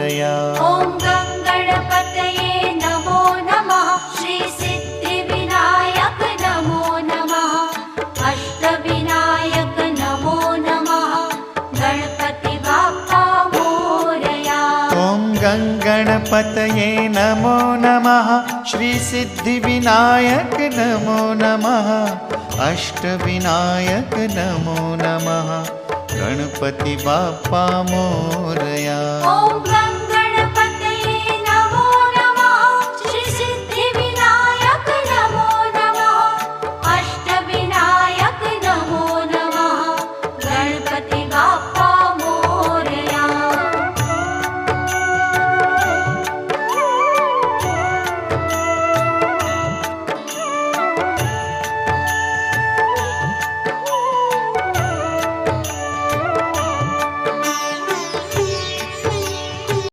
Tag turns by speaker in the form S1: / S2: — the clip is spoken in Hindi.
S1: मोरया।
S2: ॐ गङ्गणपतये नमो नमः। श्री सिद्धिविनायक नमो नमः। अष्टविनायक नमो नमः। गणपति बाप्पा मोरया।
S1: ॐ गङ्गणपतये नमो नमः। श्री सिद्धिविनायक नमो नमः। अष्टविनायक नमो नमः। गणपति बाप्पा मोरया।
S2: ॐ